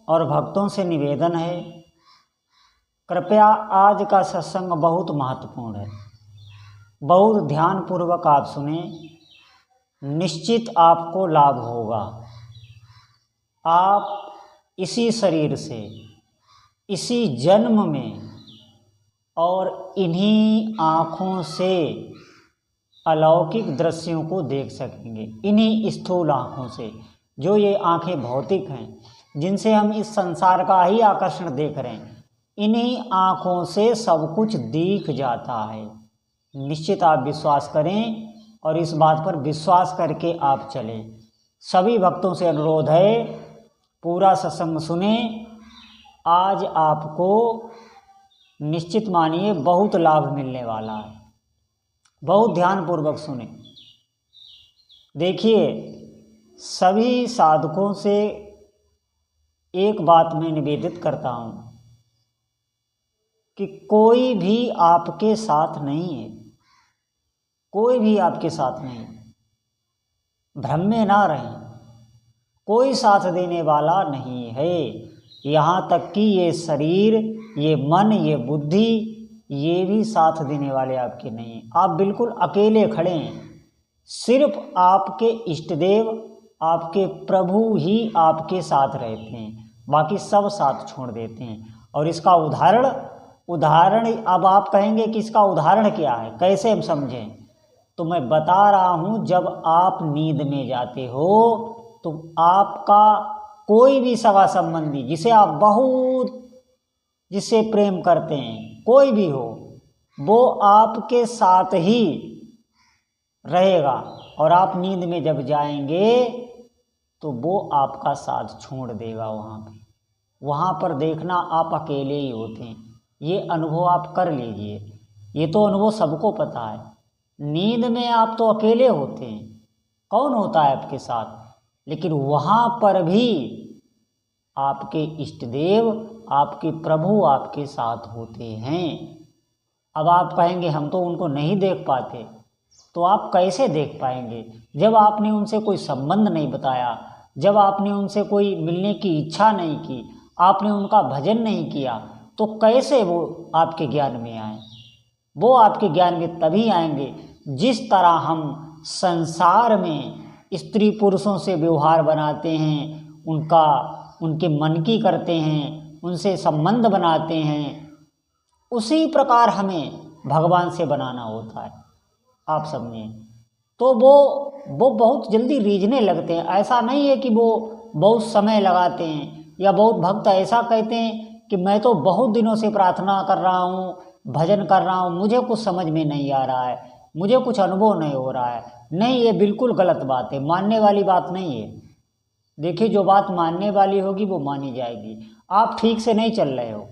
और भक्तों से निवेदन है, कृपया आज का सत्संग बहुत महत्वपूर्ण है, बहुत ध्यानपूर्वक आप सुने, निश्चित आपको लाभ होगा। आप इसी शरीर से, इसी जन्म में और इन्हीं आँखों से अलौकिक दृश्यों को देख सकेंगे, इन्हीं स्थूल आँखों से। जो ये आँखें भौतिक हैं, जिनसे हम इस संसार का ही आकर्षण देख रहे हैं, इन्हीं आँखों से सब कुछ दिख जाता है। निश्चित आप विश्वास करें और इस बात पर विश्वास करके आप चलें। सभी भक्तों से अनुरोध है, पूरा सत्संग सुने। आज आपको निश्चित मानिए बहुत लाभ मिलने वाला है। बहुत ध्यानपूर्वक सुने। देखिए, सभी साधकों से एक बात मैं निवेदित करता हूँ कि कोई भी आपके साथ नहीं है, कोई भी आपके साथ नहीं है। भ्रम में ना रहें, कोई साथ देने वाला नहीं है। यहाँ तक कि ये शरीर, ये मन, ये बुद्धि, ये भी साथ देने वाले आपके नहीं हैं। आप बिल्कुल अकेले खड़े हैं। सिर्फ आपके इष्ट देव, आपके प्रभु ही आपके साथ रहते हैं, बाकी सब साथ छोड़ देते हैं। और इसका उदाहरण अब आप कहेंगे कि इसका उदाहरण क्या है, कैसे हम समझें? तो मैं बता रहा हूँ, जब आप नींद में जाते हो तो आपका कोई भी सगा संबंधी, जिससे प्रेम करते हैं, कोई भी हो, वो आपके साथ ही रहेगा। और आप नींद में जब जाएंगे तो वो आपका साथ छोड़ देगा। वहाँ पर देखना आप अकेले ही होते हैं। ये अनुभव आप कर लीजिए। ये तो अनुभव सबको पता है। नींद में आप तो अकेले होते हैं, कौन होता है आपके साथ? लेकिन वहाँ पर भी आपके इष्ट देव, आपके प्रभु आपके साथ होते हैं। अब आप कहेंगे हम तो उनको नहीं देख पाते। तो आप कैसे देख पाएंगे जब आपने उनसे कोई संबंध नहीं बताया, जब आपने उनसे कोई मिलने की इच्छा नहीं की, आपने उनका भजन नहीं किया, तो कैसे वो आपके ज्ञान में आए? वो आपके ज्ञान में तभी आएंगे जिस तरह हम संसार में स्त्री पुरुषों से व्यवहार बनाते हैं, उनके मन की करते हैं, उनसे संबंध बनाते हैं, उसी प्रकार हमें भगवान से बनाना होता है। आप समझें तो वो बहुत जल्दी रीझने लगते हैं। ऐसा नहीं है कि वो बहुत समय लगाते हैं, या बहुत भक्त ऐसा कहते हैं कि मैं तो बहुत दिनों से प्रार्थना कर रहा हूँ, भजन कर रहा हूँ, मुझे कुछ समझ में नहीं आ रहा है, मुझे कुछ अनुभव नहीं हो रहा है। नहीं, ये बिल्कुल गलत बात है, मानने वाली बात नहीं है। देखिए, जो बात मानने वाली होगी वो मानी जाएगी। आप ठीक से नहीं चल रहे हो।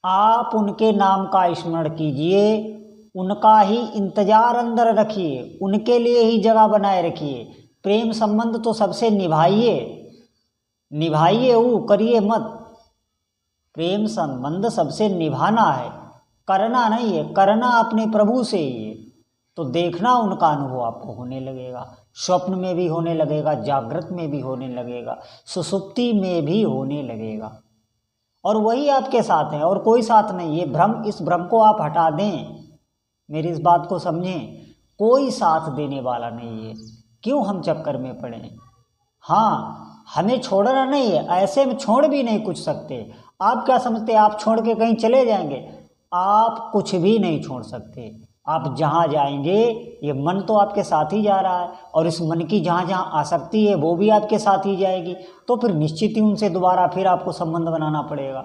आप उनके नाम का स्मरण कीजिए, उनका ही इंतजार अंदर रखिए, उनके लिए ही जगह बनाए रखिए। प्रेम संबंध तो सबसे निभाइए, वो करिए मत। प्रेम संबंध सबसे निभाना है, करना नहीं है। करना अपने प्रभु से ही है। तो देखना उनका अनुभव आपको होने लगेगा, स्वप्न में भी होने लगेगा, जागृत में भी होने लगेगा, सुसुप्ति में भी होने लगेगा। और वही आपके साथ है और कोई साथ नहीं। ये भ्रम, इस भ्रम को आप हटा दें, मेरी इस बात को समझें। कोई साथ देने वाला नहीं है, क्यों हम चक्कर में पड़े हैं? हाँ, हमें छोड़ना नहीं है, ऐसे में छोड़ भी नहीं कुछ सकते। आप क्या समझते हैं आप छोड़ के कहीं चले जाएंगे? आप कुछ भी नहीं छोड़ सकते। आप जहाँ जाएंगे, ये मन तो आपके साथ ही जा रहा है, और इस मन की जहाँ जहाँ आसक्ति है वो भी आपके साथ ही जाएगी। तो फिर निश्चित ही उनसे दोबारा फिर आपको संबंध बनाना पड़ेगा,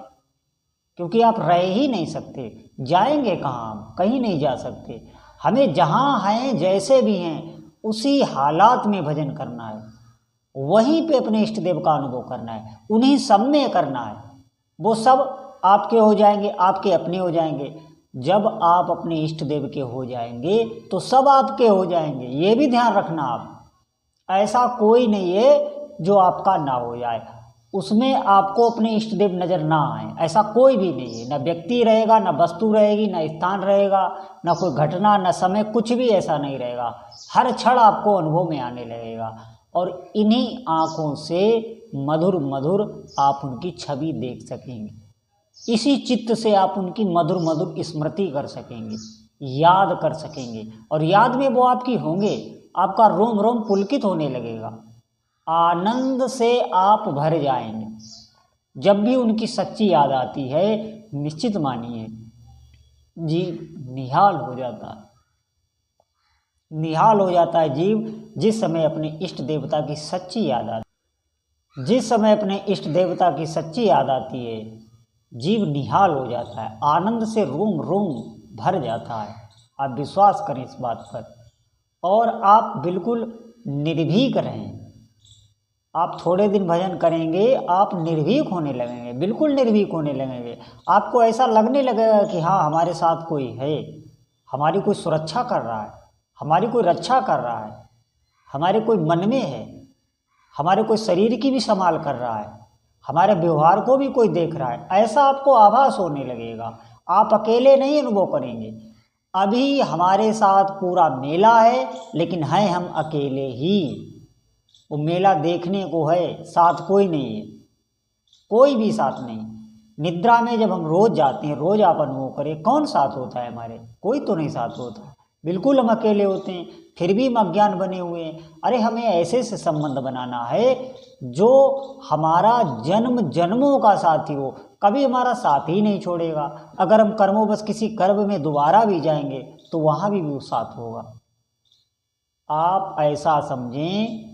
क्योंकि आप रह ही नहीं सकते। जाएंगे कहाँ? हम कहीं नहीं जा सकते। हमें जहाँ हैं, जैसे भी हैं, उसी हालात में भजन करना है, वहीं पे अपने इष्ट देव का अनुभव करना है, उन्हीं सब में करना है। वो सब आपके हो जाएंगे, आपके अपने हो जाएंगे। जब आप अपने इष्ट देव के हो जाएंगे तो सब आपके हो जाएंगे। ये भी ध्यान रखना आप, ऐसा कोई नहीं है जो आपका ना हो जाए, उसमें आपको अपने इष्ट देव नज़र ना आए, ऐसा कोई भी नहीं है। न व्यक्ति रहेगा, न वस्तु रहेगी, न स्थान रहेगा, न कोई घटना, न समय, कुछ भी ऐसा नहीं रहेगा। हर क्षण आपको अनुभव में आने लगेगा। और इन्हीं आँखों से मधुर मधुर आप उनकी छवि देख सकेंगे। इसी चित्त से आप उनकी मधुर मधुर स्मृति कर सकेंगे, याद कर सकेंगे, और याद में वो आपकी होंगे, आपका रोम रोम पुलकित होने लगेगा, आनंद से आप भर जाएंगे। जब भी उनकी सच्ची याद आती है, निश्चित मानिए जीव निहाल हो जाता है, निहाल हो जाता है जीव। जिस समय अपने इष्ट देवता की सच्ची याद आती, जिस समय अपने इष्ट देवता की सच्ची याद आती है, जीव निहाल हो जाता है, आनंद से रोम रोम भर जाता है। आप विश्वास करें इस बात पर, और आप बिल्कुल निर्भीक रहें। आप थोड़े दिन भजन करेंगे, आप निर्भीक होने लगेंगे, बिल्कुल निर्भीक होने लगेंगे। आपको ऐसा लगने लगेगा कि हाँ, हमारे साथ कोई है, हमारी कोई सुरक्षा कर रहा है, हमारी कोई रक्षा कर रहा है, हमारे कोई मन में है, हमारे कोई शरीर की भी संभाल कर रहा है, हमारे व्यवहार को भी कोई देख रहा है, ऐसा आपको आभास होने लगेगा। आप अकेले नहीं अनुभव करेंगे। अभी हमारे साथ पूरा मेला है, लेकिन हैं हम अकेले ही। वो मेला देखने को है, साथ कोई नहीं है, कोई भी साथ नहीं। निद्रा में जब हम रोज जाते हैं, रोज आप अनुभव करें, कौन साथ होता है हमारे? कोई तो नहीं साथ होता, बिल्कुल हम अकेले होते हैं। फिर भी हम अज्ञान बने हुए हैं। अरे हमें ऐसे से संबंध बनाना है जो हमारा जन्म जन्मों का साथी हो, कभी हमारा साथ ही नहीं छोड़ेगा। अगर हम कर्मों किसी कर्म में दोबारा भी जाएंगे तो वहाँ भी वो साथ होगा। आप ऐसा समझें,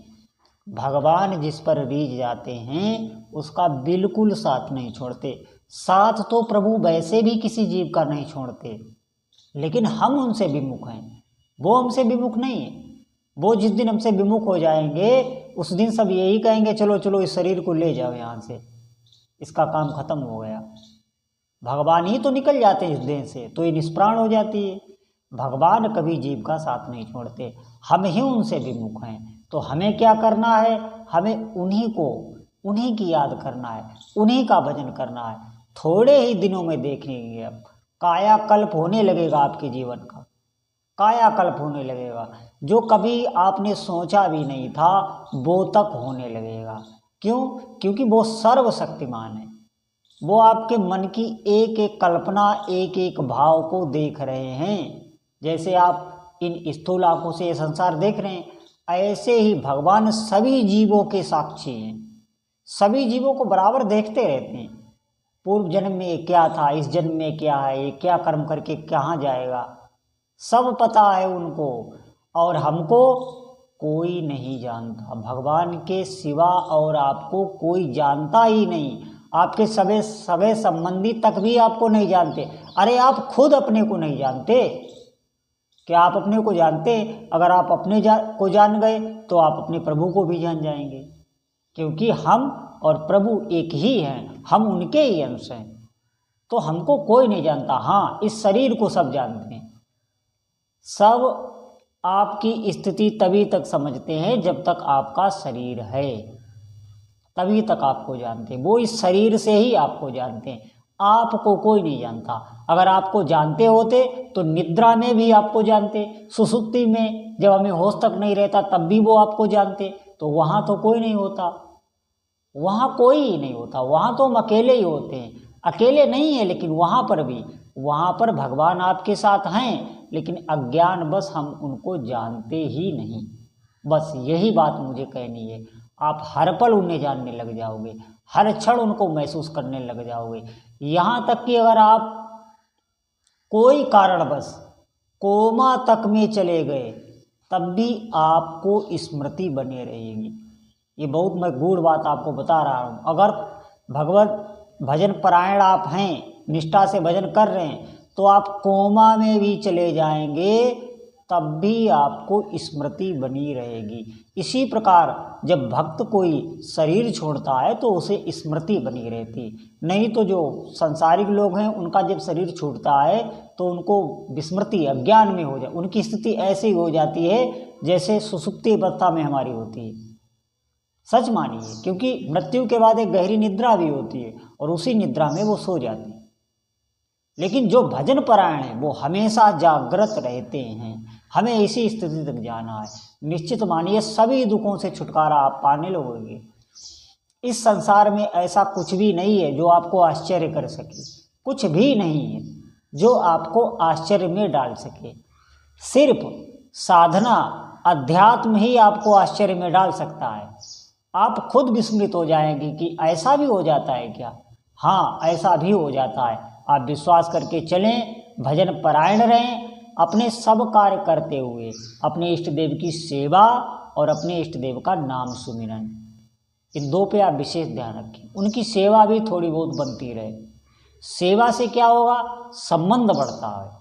भगवान जिस पर रीझ जाते हैं उसका बिल्कुल साथ नहीं छोड़ते। साथ तो प्रभु वैसे भी किसी जीव का नहीं छोड़ते, लेकिन हम उनसे विमुख हैं, वो हमसे विमुख नहीं है। वो जिस दिन हमसे विमुख हो जाएंगे, उस दिन सब यही कहेंगे, चलो चलो इस शरीर को ले जाओ यहाँ से, इसका काम खत्म हो गया। भगवान ही तो निकल जाते हैं इस देह से, तो ये निष्प्राण हो जाती है। भगवान कभी जीव का साथ नहीं छोड़ते, हम ही उनसे विमुख हैं। तो हमें क्या करना है? हमें उन्हीं की याद करना है, उन्हीं का भजन करना है। थोड़े ही दिनों में देखेंगे अब कायाकल्प होने लगेगा, आपके जीवन का कायाकल्प होने लगेगा। जो कभी आपने सोचा भी नहीं था वो तक होने लगेगा। क्यों? क्योंकि वो सर्वशक्तिमान है। वो आपके मन की एक एक कल्पना, एक एक भाव को देख रहे हैं। जैसे आप इन स्थूल आंखों से ये संसार देख रहे हैं, ऐसे ही भगवान सभी जीवों के साक्षी हैं, सभी जीवों को बराबर देखते रहते हैं। पूर्व जन्म में क्या था, इस जन्म में क्या है, ये क्या कर्म करके कहाँ जाएगा, सब पता है उनको। और हमको कोई नहीं जानता, भगवान के सिवा और आपको कोई जानता ही नहीं। आपके सगे संबंधी तक भी आपको नहीं जानते। अरे आप खुद अपने को नहीं जानते, क्या आप अपने को जानते? अगर आप अपने को जान गए तो आप अपने प्रभु को भी जान जाएंगे, क्योंकि हम और प्रभु एक ही हैं, हम उनके ही अंश हैं। तो हमको कोई नहीं जानता। हाँ, इस शरीर को सब जानते हैं। सब आपकी स्थिति तभी तक समझते हैं जब तक आपका शरीर है, तभी तक आपको जानते हैं। वो इस शरीर से ही आपको जानते हैं, आपको कोई नहीं जानता। अगर आपको जानते होते तो निद्रा में भी आपको जानते, सुसुप्ति में जब हमें होश तक नहीं रहता तब भी वो आपको जानते। तो वहाँ तो कोई नहीं होता, वहाँ कोई ही नहीं होता, वहाँ तो हम अकेले ही होते हैं। अकेले नहीं है, लेकिन वहाँ पर भी, वहाँ पर भगवान आपके साथ हैं, लेकिन अज्ञान बस हम उनको जानते ही नहीं। बस यही बात मुझे कहनी है। आप हर पल उन्हें जानने लग जाओगे, हर क्षण उनको महसूस करने लग जाओगे। यहाँ तक कि अगर आप कोई कारणवश कोमा तक में चले गए तब भी आपको स्मृति बनी रहेगी। ये बहुत मैं गूढ़ बात आपको बता रहा हूँ। अगर भगवत भजन परायण आप हैं, निष्ठा से भजन कर रहे हैं, तो आप कोमा में भी चले जाएंगे तब भी आपको स्मृति बनी रहेगी। इसी प्रकार जब भक्त कोई शरीर छोड़ता है तो उसे स्मृति बनी रहती। नहीं तो जो सांसारिक लोग हैं उनका जब शरीर छूटता है तो उनको विस्मृति, अज्ञान में हो जाए, उनकी स्थिति ऐसी हो जाती है जैसे सुसुप्ति अवस्था में हमारी होती है। सच मानिए, क्योंकि मृत्यु के बाद एक गहरी निद्रा भी होती है और उसी निद्रा में वो सो जाती है। लेकिन जो भजन परायण है वो हमेशा जागृत रहते हैं। हमें इसी स्थिति तक जाना है। निश्चित मानिए सभी दुखों से छुटकारा आप पाने लगोगे। इस संसार में ऐसा कुछ भी नहीं है जो आपको आश्चर्य कर सके, कुछ भी नहीं है जो आपको आश्चर्य में डाल सके। सिर्फ साधना, अध्यात्म ही आपको आश्चर्य में डाल सकता है। आप खुद विस्मित हो जाएंगे कि ऐसा भी हो जाता है क्या। हाँ, ऐसा भी हो जाता है। आप विश्वास करके चलें, भजन परायण रहें, अपने सब कार्य करते हुए अपने इष्ट देव की सेवा और अपने इष्ट देव का नाम सुमिरन, इन दो पे आप विशेष ध्यान रखें। उनकी सेवा भी थोड़ी बहुत बनती रहे। सेवा से क्या होगा, संबंध बढ़ता है।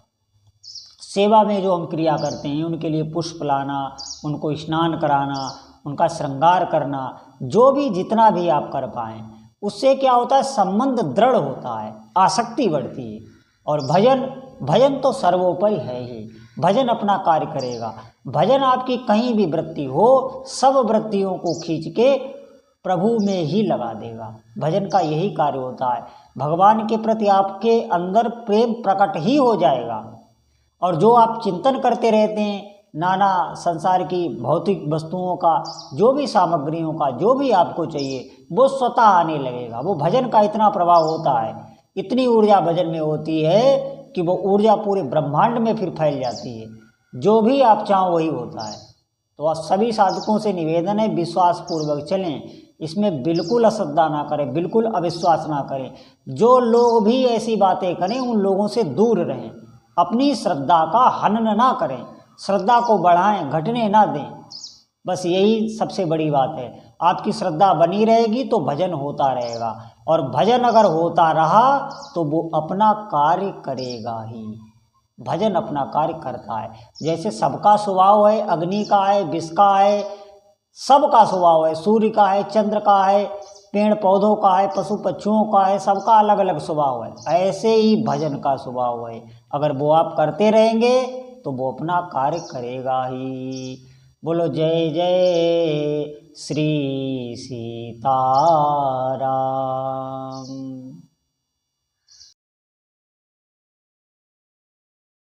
सेवा में जो हम क्रिया करते हैं, उनके लिए पुष्प लाना, उनको स्नान कराना, उनका श्रृंगार करना, जो भी जितना भी आप कर पाएँ, उससे क्या होता है, संबंध दृढ़ होता है, आसक्ति बढ़ती है। और भजन तो सर्वोपरि है ही। भजन अपना कार्य करेगा। भजन आपकी कहीं भी वृत्ति हो, सब वृत्तियों को खींच के प्रभु में ही लगा देगा। भजन का यही कार्य होता है। भगवान के प्रति आपके अंदर प्रेम प्रकट ही हो जाएगा। और जो आप चिंतन करते रहते हैं, नाना संसार की भौतिक वस्तुओं का, जो भी सामग्रियों का, जो भी आपको चाहिए, वो स्वतः आने लगेगा। वो भजन का इतना प्रभाव होता है, इतनी ऊर्जा भजन में होती है कि वो ऊर्जा पूरे ब्रह्मांड में फिर फैल जाती है। जो भी आप चाहो वही होता है। तो आप सभी साधकों से निवेदन है, विश्वास पूर्वक चलें, इसमें बिल्कुल अश्रद्धा ना करें, बिल्कुल अविश्वास ना करें। जो लोग भी ऐसी बातें करें, उन लोगों से दूर रहें। अपनी श्रद्धा का हनन ना करें, श्रद्धा को बढ़ाएं, घटने ना दें। बस यही सबसे बड़ी बात है। आपकी श्रद्धा बनी रहेगी तो भजन होता रहेगा, और भजन अगर होता रहा तो वो अपना कार्य करेगा ही। भजन अपना कार्य करता है। जैसे सबका स्वभाव है, अग्नि का है, विष का है, सबका स्वभाव है, सूर्य का है, चंद्र का है, पेड़ पौधों का है, पशु पक्षियों का है, सबका अलग अलग स्वभाव है। ऐसे ही भजन का स्वभाव है। अगर वो आप करते रहेंगे तो वो अपना कार्य करेगा ही। बोलो जय जय श्री सीताराम।